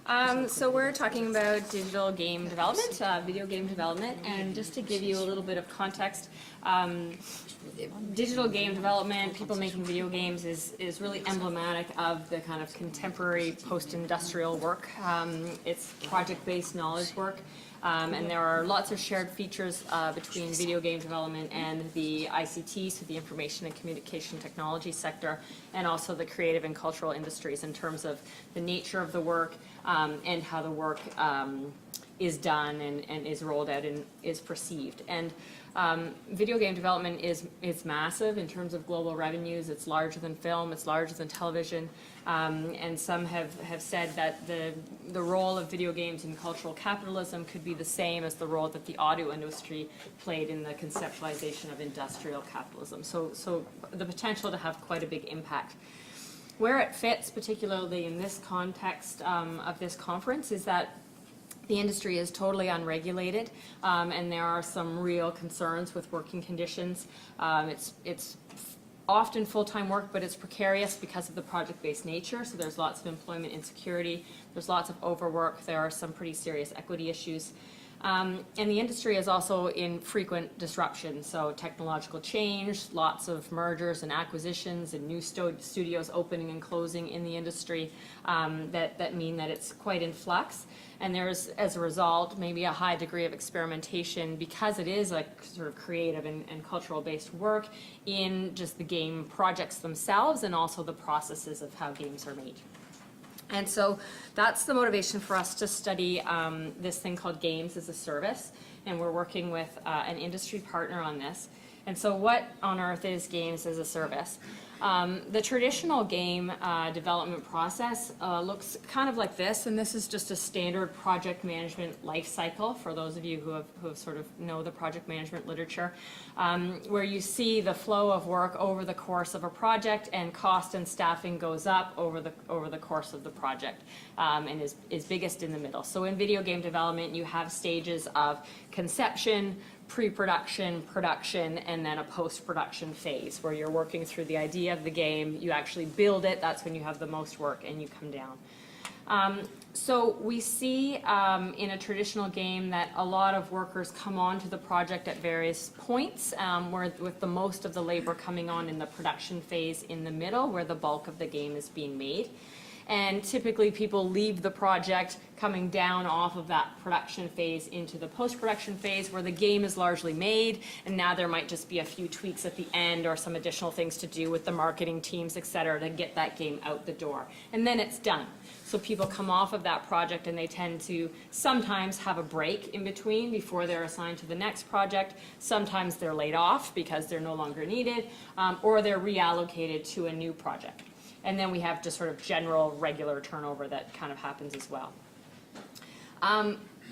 So we're talking about digital game development, video game development, and just to give you a little bit of context, digital game development, people making video games is really emblematic of the kind of contemporary post-industrial work. It's project-based knowledge work. And there are lots of shared features between video game development and the ICT, so the information and communication technology sector, and also the creative and cultural industries in terms of the nature of the work and how the work is done and is rolled out and is perceived. And video game development is massive in terms of global revenues. It's larger than film, it's larger than television, and some have said that the role of video games in cultural capitalism could be the same as the role that the audio industry played in the conceptualization of industrial capitalism. So the potential to have quite a big impact. Where it fits, particularly in this context of this conference, is that the industry is totally unregulated, and there are some real concerns with working conditions. It's often full-time work, but it's precarious because of the project-based nature, so there's lots of employment insecurity, there's lots of overwork, there are some pretty serious equity issues. And the industry is also in frequent disruption, so technological change, lots of mergers and acquisitions and new studios opening and closing in the industry that mean that it's quite in flux. And there's, as a result, maybe a high degree of experimentation because it is a sort of creative and cultural-based work in just the game projects themselves and also the processes of how games are made. And so that's the motivation for us to study this thing called games as a service, and we're working with an industry partner on this. And so what on earth is games as a service? The traditional game development process looks kind of like this, and this is just a standard project management life cycle for those of you who have sort of know the project management literature, where you see the flow of work over the course of a project, and cost and staffing goes up over the course of the project, and is biggest in the middle. So in video game development, you have stages of conception, pre-production, production, and then a post-production phase where you're working through the idea of the game, you actually build it, that's when you have the most work, and you come down. So we see in a traditional game that a lot of workers come onto the project at various points, with the most of the labor coming on in the production phase in the middle, where the bulk of the game is being made. And typically people leave the project coming down off of that production phase into the post-production phase where the game is largely made, and now there might just be a few tweaks at the end or some additional things to do with the marketing teams, etc., to get that game out the door. And then it's done. So people come off of that project and they tend to sometimes have a break in between before they're assigned to the next project. Sometimes they're laid off because they're no longer needed, or they're reallocated to a new project. And then we have just sort of general regular turnover that kind of happens as well.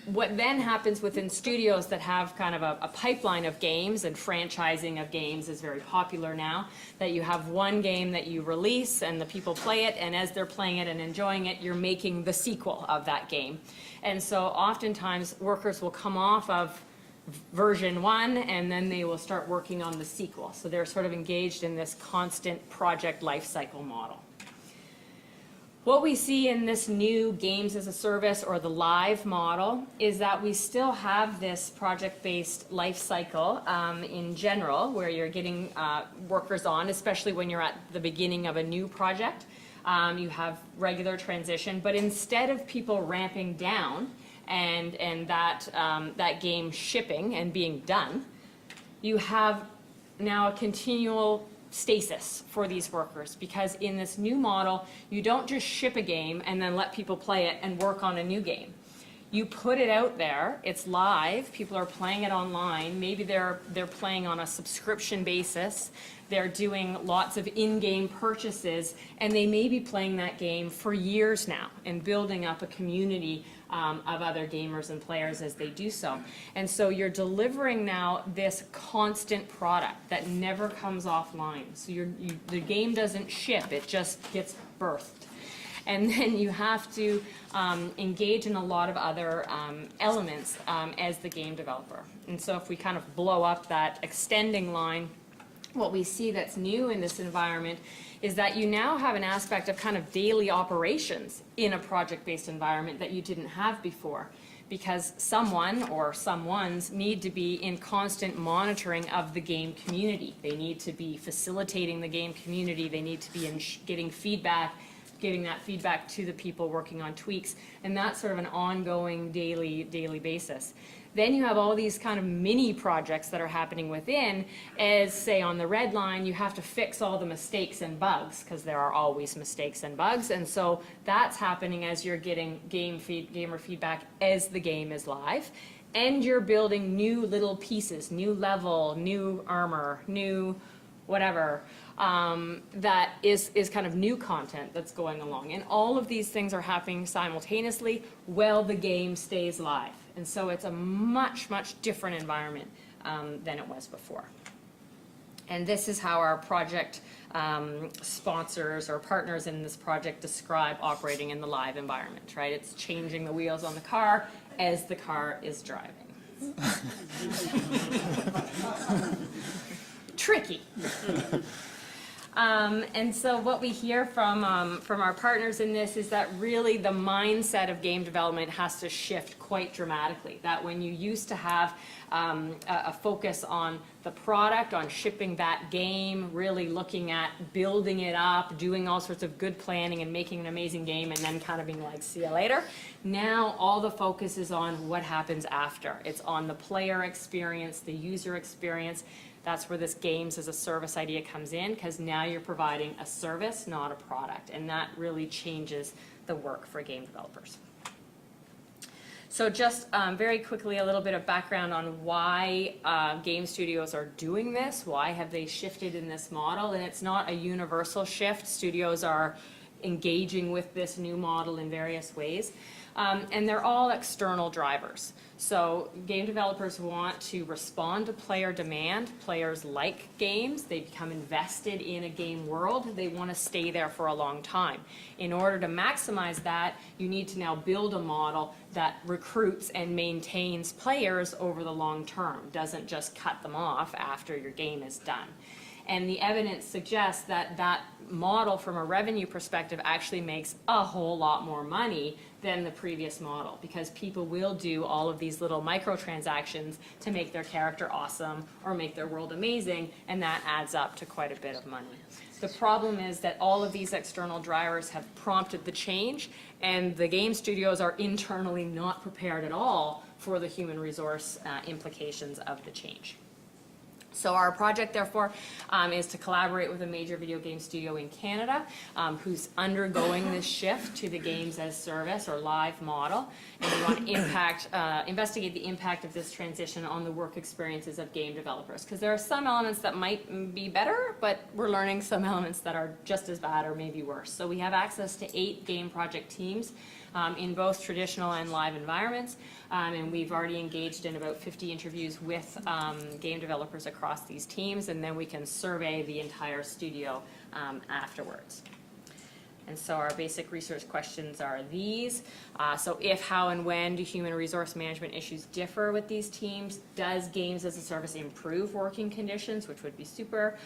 What then happens within studios that have kind of a pipeline of games, and franchising of games is very popular now, that you have one game that you release and the people play it, and as they're playing it and enjoying it, you're making the sequel of that game. And so oftentimes workers will come off of version 1 and then they will start working on the sequel. So they're sort of engaged in this constant project life cycle model. What we see in this new games as a service, or the live model, is that we still have this project-based life cycle in general, where you're getting workers on, especially when you're at the beginning of a new project. You have regular transition, but instead of people ramping down and that game shipping and being done, you have now a continual stasis for these workers, because in this new model, you don't just ship a game and then let people play it and work on a new game. You put it out there, it's live, people are playing it online, maybe they're playing on a subscription basis, they're doing lots of in-game purchases, and they may be playing that game for years now and building up a community of other gamers and players as they do so. And so you're delivering now this constant product that never comes offline. So the game doesn't ship, it just gets birthed. And then you have to engage in a lot of other elements as the game developer. And so if we kind of blow up that extending line, what we see that's new in this environment is that you now have an aspect of kind of daily operations in a project-based environment that you didn't have before, because someone or someones need to be in constant monitoring of the game community. They need to be facilitating the game community. They need to be getting feedback, giving that feedback to the people working on tweaks, and that's sort of an ongoing daily basis. Then you have all these kind of mini projects that are happening within, as say on the red line, you have to fix all the mistakes and bugs, because there are always mistakes and bugs, and so that's happening as you're getting gamer feedback as the game is live, and you're building new little pieces, new level, new armor, new whatever, that is kind of new content that's going along. And all of these things are happening simultaneously while the game stays live. And so it's a much different environment than it was before. And this is how our project sponsors or partners in this project describe operating in the live environment, right? It's changing the wheels on the car as the car is driving. Tricky. And so what we hear from our partners in this is that really the mindset of game development has to shift quite dramatically. That when you used to have a focus on the product, on shipping that game, really looking at building it up, doing all sorts of good planning and making an amazing game, and then kind of being like, see you later. Now all the focus is on what happens after. It's on the player experience, the user experience. That's where this games as a service idea comes in, because now you're providing a service, not a product, and that really changes the work for game developers. So just very quickly, a little bit of background on why game studios are doing this. Why have they shifted in this model? And it's not a universal shift. Studios are engaging with this new model in various ways. And they're all external drivers. So game developers want to respond to player demand. Players like games. They become invested in a game world. They want to stay there for a long time. In order to maximize that, you need to now build a model that recruits and maintains players over the long term, doesn't just cut them off after your game is done. And the evidence suggests that that model from a revenue perspective actually makes a whole lot more money than the previous model, because people will do all of these little microtransactions to make their character awesome or make their world amazing, and that adds up to quite a bit of money. The problem is that all of these external drivers have prompted the change, and the game studios are internally not prepared at all for the human resource implications of the change. So our project, therefore, is to collaborate with a major video game studio in Canada who's undergoing this shift to the games as service or live model. And we want to investigate the impact of this transition on the work experiences of game developers. Because there are some elements that might be better, but we're learning some elements that are just as bad or maybe worse. So we have access to 8 game project teams in both traditional and live environments. And we've already engaged in about 50 interviews with game developers across these teams, and then we can survey the entire studio afterwards. And so our basic research questions are these. So if, how, and when do human resource management issues differ with these teams? Does games as a service improve working conditions, which would be super?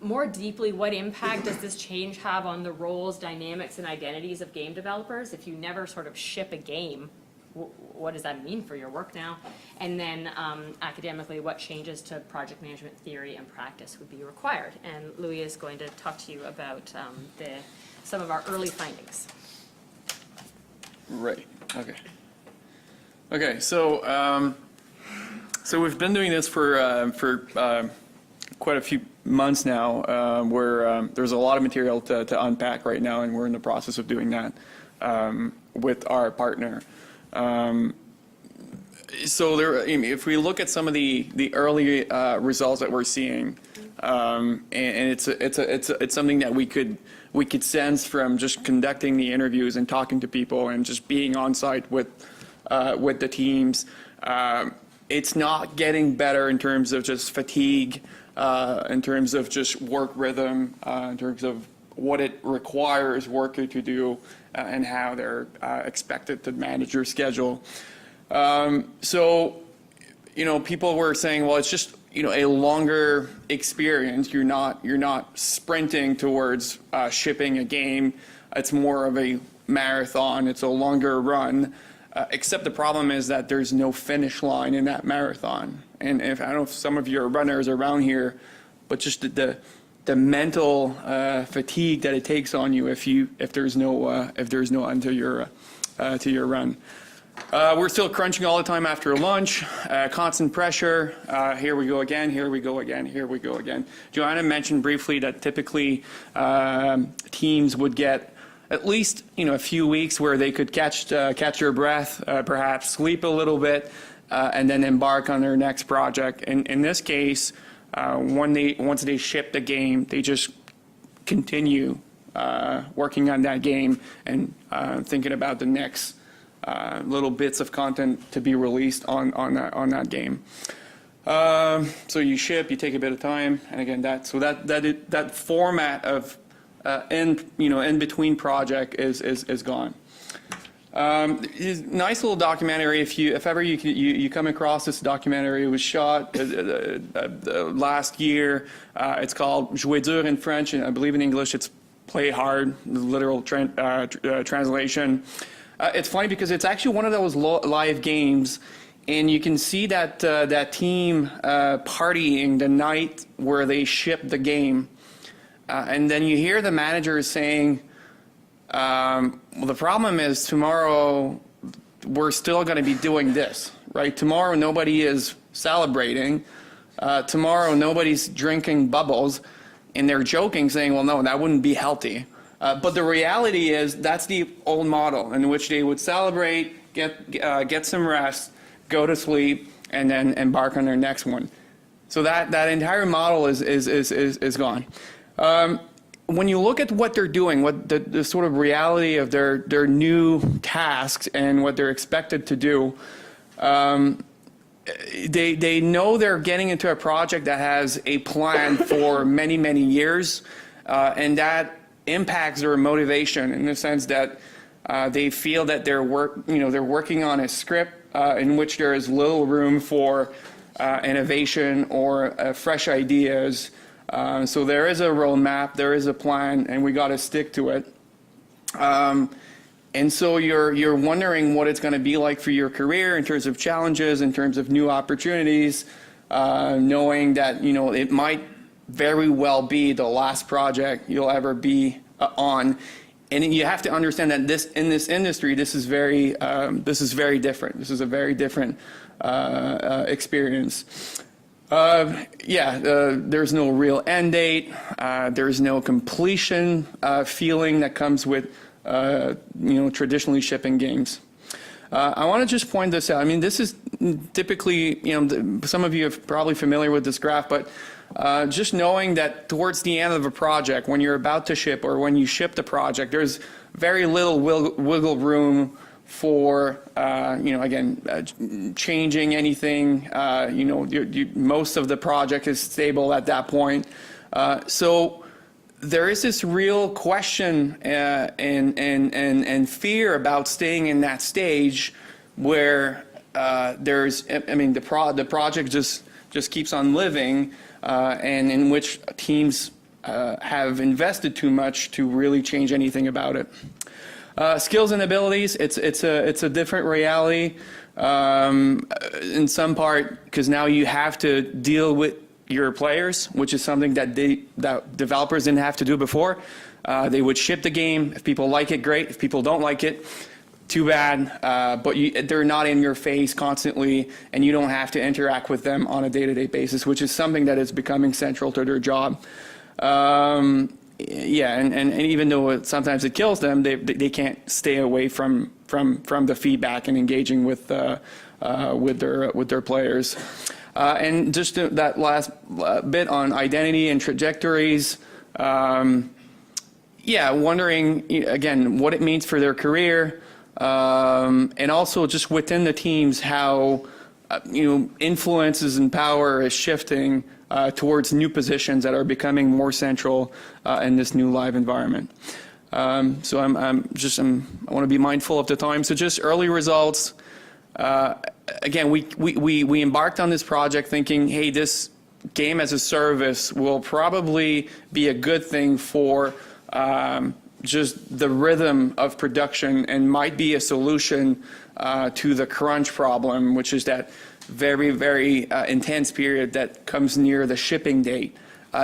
More deeply, what impact does this change have on the roles, dynamics, and identities of game developers? If you never sort of ship a game, what does that mean for your work now? And then academically, what changes to project management theory and practice would be required? And Louis is going to talk to you about some of our early findings. Right. Okay. Okay. So so we've been doing this for quite a few months now, where there's a lot of material to unpack right now, and we're in the process of doing that with our partner. So there, if we look at some of the early results that we're seeing, and it's something that we could sense from just conducting the interviews and talking to people and just being on site with the teams. It's not getting better in terms of just fatigue, in terms of just work rhythm, in terms of what it requires worker to do, and how they're expected to manage your schedule. So, people were saying, well, it's just, a longer experience. You're not sprinting towards shipping a game. It's more of a marathon. It's a longer run. Except the problem is that there's no finish line in that marathon. And I don't know if some of you are runners around here, but just the mental fatigue that it takes on you if there's no end to your run. We're still crunching all the time after lunch, constant pressure. Here we go again, here we go again, here we go again. Johanna mentioned briefly that typically teams would get at least a few weeks where they could catch their breath, perhaps sleep a little bit, and then embark on their next project. In this case, once they ship the game, they just continue working on that game and thinking about the next little bits of content to be released on that game. So you ship, you take a bit of time, and again that format of in between project is gone. Nice little documentary. If ever you come across this documentary, it was shot last year. It's called Jouer dur in French, and I believe in English it's Play Hard, the literal translation. It's funny because it's actually one of those live games, and you can see that that team partying the night where they ship the game. And then you hear the manager saying, well, the problem is tomorrow we're still going to be doing this, right? Tomorrow nobody is celebrating. Tomorrow nobody's drinking bubbles. And they're joking, saying, well, no, that wouldn't be healthy. But the reality is that's the old model in which they would celebrate, get some rest, go to sleep, and then embark on their next one. So that entire model is gone. When you look at what they're doing, what the sort of reality of their new tasks and what they're expected to do, they know they're getting into a project that has a plan for many, many years, and that impacts their motivation in the sense that they feel that they're working on a script in which there is little room for innovation or fresh ideas. So there is a roadmap, there is a plan, and we got to stick to it. And so you're wondering what it's going to be like for your career in terms of challenges, in terms of new opportunities, knowing that it might very well be the last project you'll ever be on. And you have to understand that in this industry, this is very different. This is a very different experience. There's no real end date. There's no completion feeling that comes with traditionally shipping games. I want to just point this out. I mean, this is typically, some of you are probably familiar with this graph, but just knowing that towards the end of a project, when you're about to ship or when you ship the project, there's very little wiggle room for, changing anything. Most of the project is stable at that point. So there is this real question and fear about staying in that stage where the project just keeps on living, and in which teams have invested too much to really change anything about it. Skills and abilities, it's a different reality in some part, because now you have to deal with your players, which is something that developers didn't have to do before. They would ship the game. If people like it, great. If people don't like it, too bad. But they're not in your face constantly, and you don't have to interact with them on a day-to-day basis, which is something that is becoming central to their job. And even though sometimes it kills them, they can't stay away from the feedback and engaging with their players. And just that last bit on identity and trajectories, wondering again what it means for their career, and also just within the teams how influences and power is shifting towards new positions that are becoming more central in this new live environment. So I want to be mindful of the time. So just early results. Again, we embarked on this project thinking, hey, this game as a service will probably be a good thing for just the rhythm of production and might be a solution to the crunch problem, which is that very, very intense period that comes near the shipping date.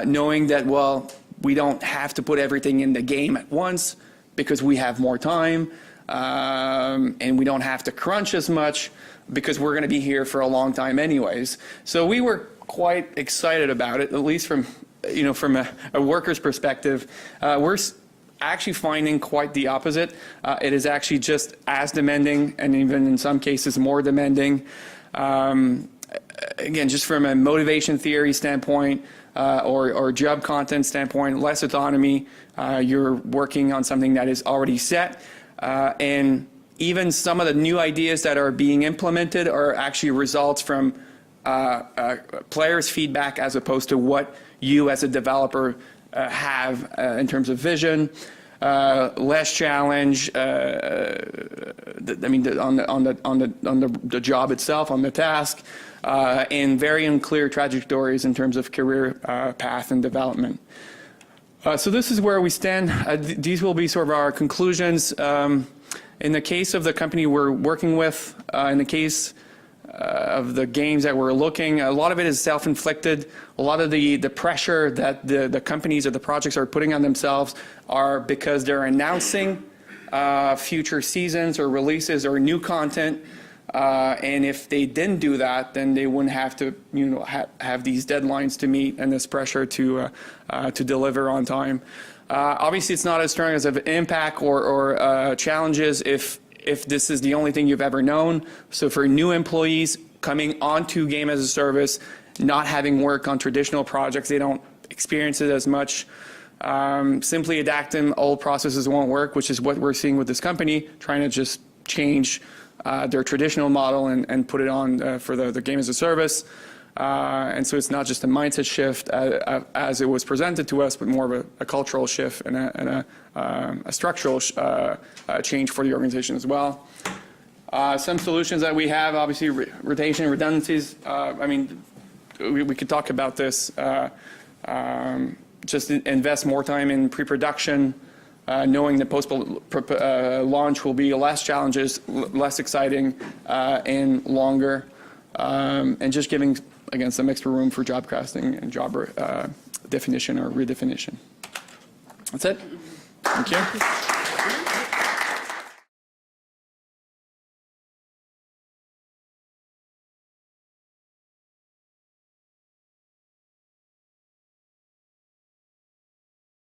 Knowing that, well, we don't have to put everything in the game at once because we have more time, and we don't have to crunch as much because we're going to be here for a long time anyways. So we were quite excited about it, at least from, from a worker's perspective. We're actually finding quite the opposite. It is actually just as demanding, and even in some cases more demanding. Again, just from a motivation theory standpoint, or job content standpoint, less autonomy. You're working on something that is already set, and even some of the new ideas that are being implemented are actually results from players' feedback as opposed to what you as a developer have in terms of vision. Less challenge. I mean, on the job itself, on the task. And very unclear trajectories in terms of career path and development. So this is where we stand. These will be sort of our conclusions. In the case of the company we're working with, in the case of the games that we're looking, a lot of it is self-inflicted. A lot of the pressure that the companies or the projects are putting on themselves are because they're announcing future seasons or releases or new content. And if they didn't do that, then they wouldn't have to, have these deadlines to meet and this pressure to deliver on time. Obviously, it's not as strong as an impact or challenges if this is the only thing you've ever known. So for new employees coming onto game as a service, not having worked on traditional projects, they don't experience it as much. Simply adapting old processes won't work, which is what we're seeing with this company, trying to just change their traditional model and put it on for the game as a service. And so it's not just a mindset shift as it was presented to us, but more of a cultural shift and a structural change for the organization as well. Some solutions that we have, obviously, rotation, redundancies. I mean, we could talk about this. Just invest more time in pre-production, knowing that post-launch will be less challenges, less exciting, and longer. And just giving, again, some extra room for job casting and job definition or redefinition. That's it. Thank you.